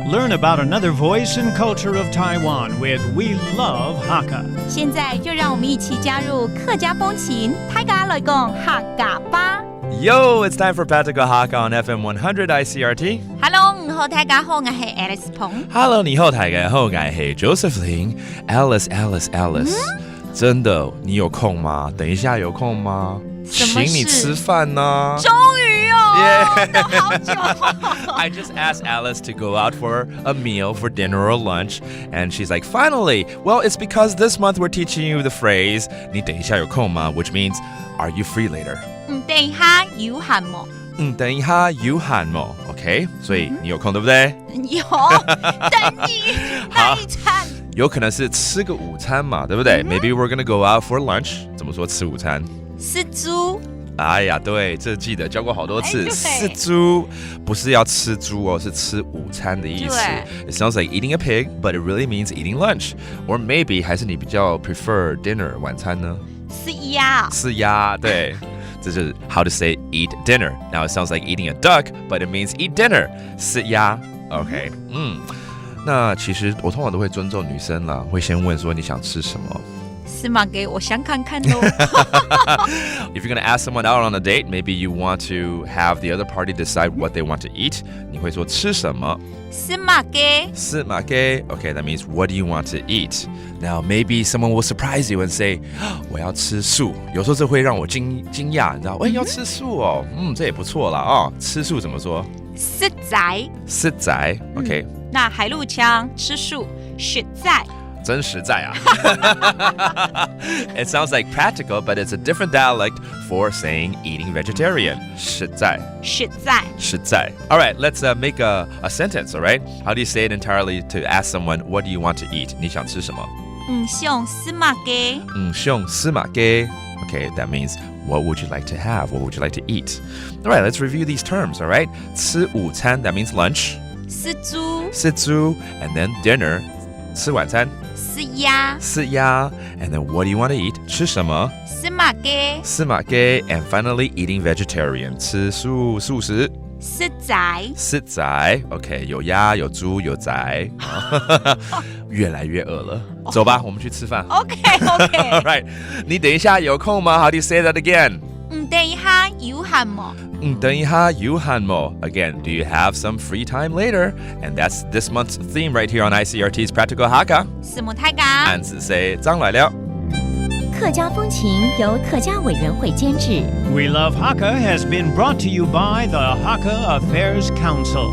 Learn about another voice and culture of Taiwan with We Love Hakka. 现在就让我们一起加入客家风情，大家来讲客家吧。Yo, it's time for Practical Hakka on FM 100 ICRT. Hello， 你好，大家好，我是 Alice 彭。Hello, 你好，大家好，我是 Josephine. Alice. 真的，你有空吗？等一下有空吗？请你吃饭呢。终于哦，等好久。I just asked Alice to go out for a meal, for dinner or lunch, and she's like, finally. Well, it's because this month we're teaching you the phrase, 你等一下有空吗? Which means, are you free later? 等一下有閒冇？等一下有閒冇 ？OK， 所以你有空对不对？有，等你那一餐。有可能是吃个午餐嘛，对不对？Maybe we're gonna go out for lunch. 怎么说吃午餐？吃猪。哎呀，对，这记得教过好多次。吃猪不是要吃猪哦，是吃午餐的意思。It sounds like eating a pig, but it really means eating lunch. Or maybe 还是你比较 prefer dinner 晚餐呢？吃鸭。吃鸭，对。这是 how to say eat dinner. Now it sounds like eating a duck, but it means eat dinner. 吃鸭 ，OK， 那其实我通常都会尊重女生啦，会先问说你想吃什么。是吗？给我想看看咯。If you're gonna ask someone out on a date, maybe you want to have the other party decide what they want to eat. 你会说吃什么？是吗？给。是吗？给。Okay, that means what do you want to eat? Now maybe someone will surprise you and say, 我要吃素。有时候这会让我惊讶，你知道？喂，要吃素哦，这也不错啦哦。吃素怎么说？实在。实在 ，OK。那海陆腔吃素，实在。真实在啊。It sounds like practical, but it's a different dialect for saying eating vegetarian. 实在。实在。实在。All right, let's make a sentence, all right? How do you say it entirely to ask someone, what do you want to eat? 你想吃什么？想司马雞。想司馬雞 Okay, that means what would you like to have? What would you like to eat? All right, let's review these terms, all right? 吃午餐 that means lunch. 吃豬。吃豬 and then dinner. 吃晚餐。吃鴨。吃鴨 and then what do you want to eat? 吃什麼？司馬雞。司馬雞 and finally eating vegetarian. 吃素食。實在。實在 OK, 有鴨有豬有仔。越来越饿了，走吧，我们去吃饭。OK All right, 你等一下有空吗？ How do you say that again? 等一下有閒冇？等一下有閒冇 Again, do you have some free time later? And that's this month's theme right here on ICRT's Practical Hakka. 什麼太監？安子 say 張來了。客家風情由客家委員會監製。We Love Hakka has been brought to you by the Hakka Affairs Council.